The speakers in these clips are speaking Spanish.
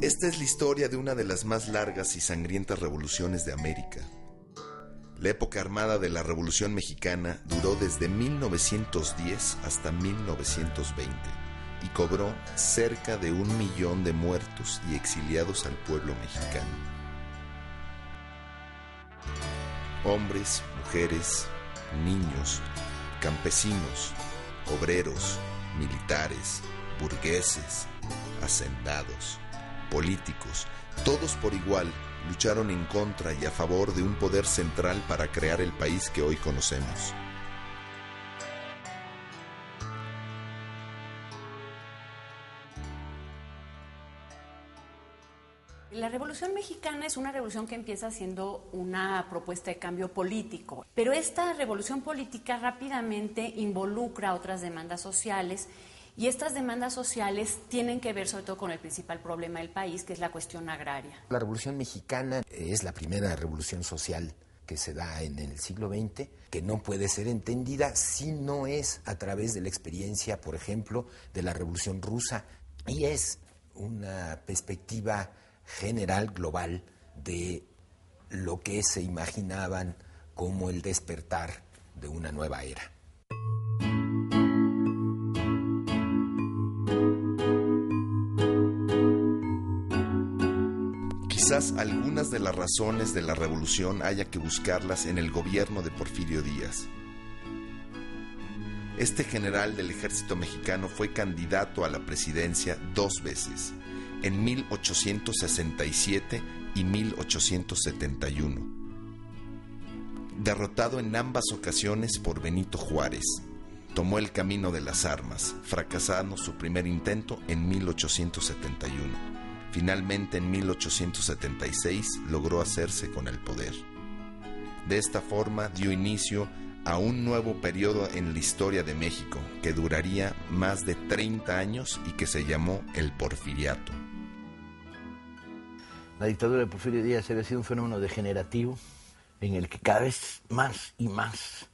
Esta es la historia de una de las más largas y sangrientas revoluciones de América. La época armada de la Revolución Mexicana duró desde 1910 hasta 1920 y cobró cerca de 1 millón de muertos y exiliados al pueblo mexicano. Hombres, mujeres, niños, campesinos, obreros, militares, burgueses, hacendados, políticos, todos por igual lucharon en contra y a favor de un poder central para crear el país que hoy conocemos. La Revolución Mexicana es una revolución que empieza siendo una propuesta de cambio político, pero esta revolución política rápidamente involucra otras demandas sociales y estas demandas sociales tienen que ver sobre todo con el principal problema del país, que es la cuestión agraria. La Revolución Mexicana es la primera revolución social que se da en el siglo XX, que no puede ser entendida si no es a través de la experiencia, por ejemplo, de la Revolución Rusa, y es una perspectiva general, global, de lo que se imaginaban como el despertar de una nueva era. Quizás algunas de las razones de la revolución haya que buscarlas en el gobierno de Porfirio Díaz. Este general del ejército mexicano fue candidato a la presidencia 2 veces, en 1867 y 1871. Derrotado en ambas ocasiones por Benito Juárez, tomó el camino de las armas, fracasando su primer intento en 1871. Finalmente, en 1876, logró hacerse con el poder. De esta forma, dio inicio a un nuevo periodo en la historia de México, que duraría más de 30 años y que se llamó el Porfiriato. La dictadura de Porfirio Díaz había sido un fenómeno degenerativo en el que cada vez más y más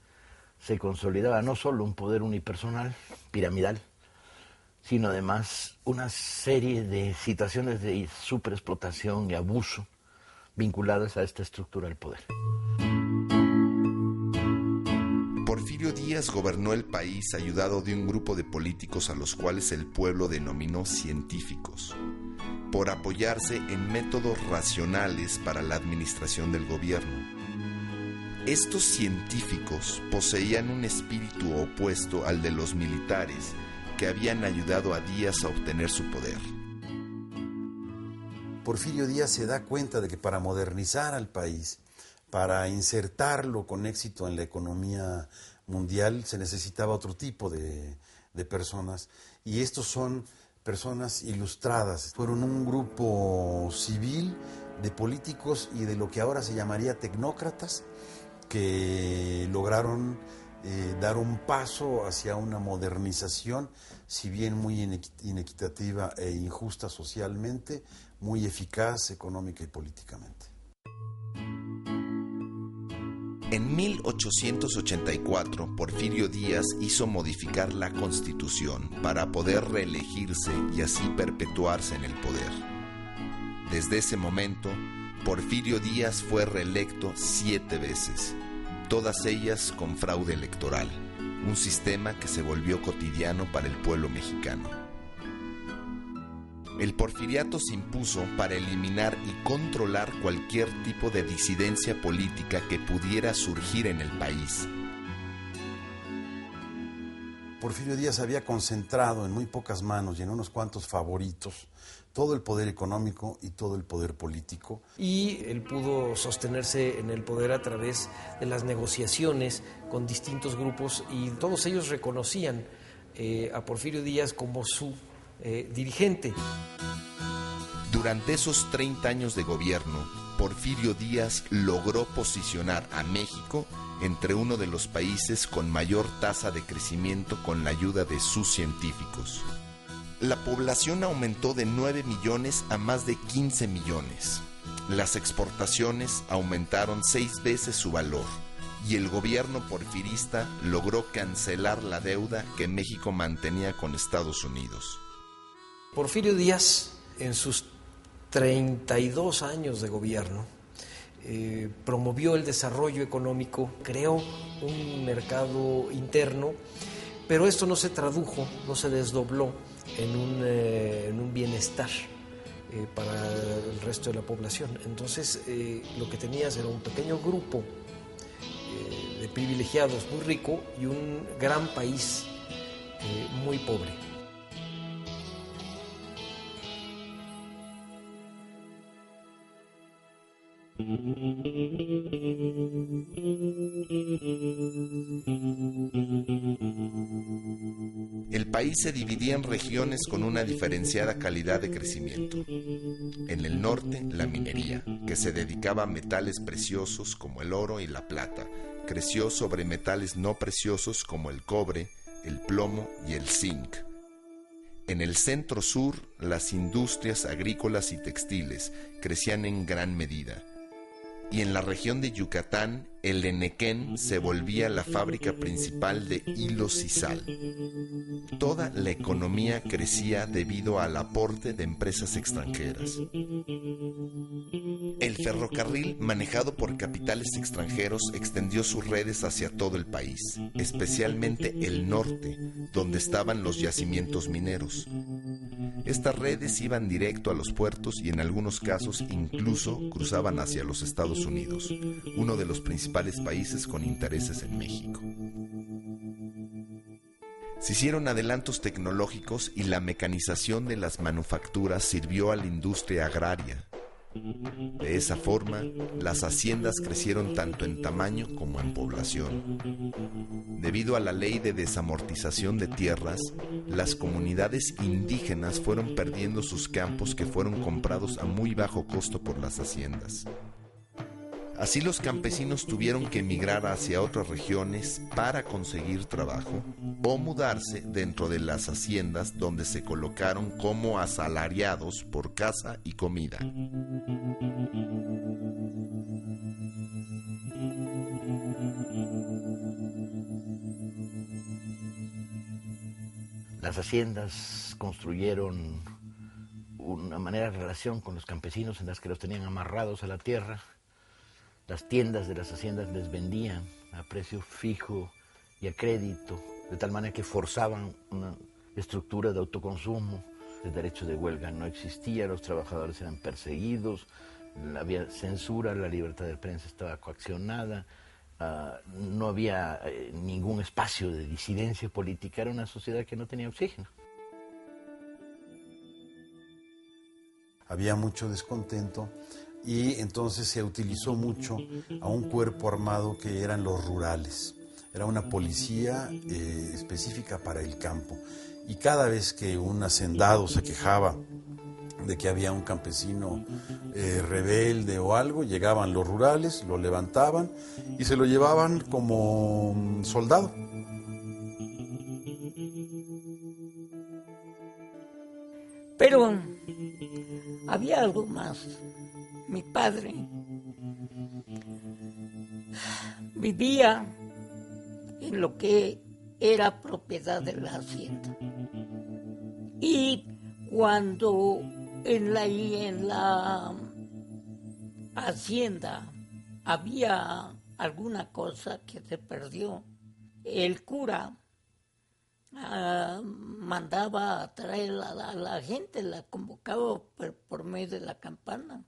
se consolidaba no solo un poder unipersonal, piramidal, sino además una serie de situaciones de superexplotación y abuso vinculadas a esta estructura del poder. Porfirio Díaz gobernó el país ayudado de un grupo de políticos a los cuales el pueblo denominó científicos, por apoyarse en métodos racionales para la administración del gobierno. Estos científicos poseían un espíritu opuesto al de los militares que habían ayudado a Díaz a obtener su poder. Porfirio Díaz se da cuenta de que para modernizar al país, para insertarlo con éxito en la economía mundial, se necesitaba otro tipo de personas, y estos son personas ilustradas. Fueron un grupo civil de políticos y de lo que ahora se llamaría tecnócratas, que lograron dar un paso hacia una modernización, si bien muy inequitativa e injusta socialmente, muy eficaz económica y políticamente. En 1884, Porfirio Díaz hizo modificar la Constitución para poder reelegirse y así perpetuarse en el poder. Desde ese momento, Porfirio Díaz fue reelecto 7 veces, todas ellas con fraude electoral, un sistema que se volvió cotidiano para el pueblo mexicano. El porfiriato se impuso para eliminar y controlar cualquier tipo de disidencia política que pudiera surgir en el país. Porfirio Díaz había concentrado en muy pocas manos y en unos cuantos favoritos todo el poder económico y todo el poder político. Y él pudo sostenerse en el poder a través de las negociaciones con distintos grupos, y todos ellos reconocían a Porfirio Díaz como su dirigente. Durante esos 30 años de gobierno, Porfirio Díaz logró posicionar a México entre uno de los países con mayor tasa de crecimiento con la ayuda de sus científicos. La población aumentó de 9 millones a más de 15 millones. Las exportaciones aumentaron 6 veces su valor y el gobierno porfirista logró cancelar la deuda que México mantenía con Estados Unidos. Porfirio Díaz, en sus 32 años de gobierno, promovió el desarrollo económico, creó un mercado interno, pero esto no se tradujo, no se desdobló en un bienestar para el resto de la población. Entonces, lo que tenías era un pequeño grupo de privilegiados muy rico y un gran país muy pobre. El país se dividía en regiones con una diferenciada calidad de crecimiento. En el norte, la minería, que se dedicaba a metales preciosos como el oro y la plata, creció sobre metales no preciosos como el cobre, el plomo y el zinc. En el centro-sur, las industrias agrícolas y textiles crecían en gran medida. Y en la región de Yucatán, el Enequén se volvía la fábrica principal de hilos y sal. Toda la economía crecía debido al aporte de empresas extranjeras. El ferrocarril, manejado por capitales extranjeros, extendió sus redes hacia todo el país, especialmente el norte, donde estaban los yacimientos mineros. Estas redes iban directo a los puertos y en algunos casos incluso cruzaban hacia los Estados Unidos, uno de los principales países con intereses en México. Se hicieron adelantos tecnológicos y la mecanización de las manufacturas sirvió a la industria agraria. De esa forma, las haciendas crecieron tanto en tamaño como en población. Debido a la ley de desamortización de tierras, las comunidades indígenas fueron perdiendo sus campos que fueron comprados a muy bajo costo por las haciendas. Así los campesinos tuvieron que emigrar hacia otras regiones para conseguir trabajo o mudarse dentro de las haciendas donde se colocaron como asalariados por casa y comida. Las haciendas construyeron una manera de relación con los campesinos en las que los tenían amarrados a la tierra. Las tiendas de las haciendas les vendían a precio fijo y a crédito, de tal manera que forzaban una estructura de autoconsumo. El derecho de huelga no existía, los trabajadores eran perseguidos, había censura, la libertad de prensa estaba coaccionada, no había ningún espacio de disidencia política, era una sociedad que no tenía oxígeno. Había mucho descontento y entonces se utilizó mucho a un cuerpo armado que eran los rurales. Era una policía específica para el campo. Y cada vez que un hacendado se quejaba de que había un campesino rebelde o algo, llegaban los rurales, lo levantaban y se lo llevaban como soldado. Pero había algo más. Mi padre vivía en lo que era propiedad de la hacienda. Y cuando en la hacienda había alguna cosa que se perdió, el cura mandaba a traer a la gente, la convocaba por medio de la campana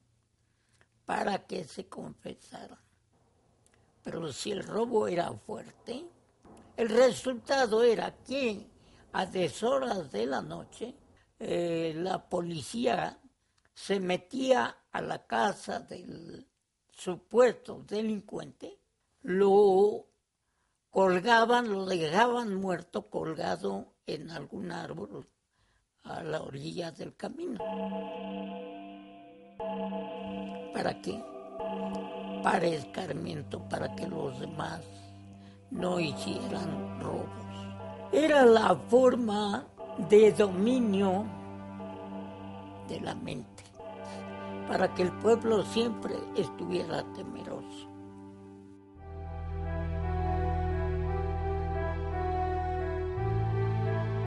para que se confesara. Pero si el robo era fuerte, el resultado era que a deshoras de la noche la policía se metía a la casa del supuesto delincuente, lo colgaban, lo dejaban muerto colgado en algún árbol a la orilla del camino. ¿Para qué? Para escarmiento, para que los demás no hicieran robos. Era la forma de dominio de la mente, para que el pueblo siempre estuviera temeroso.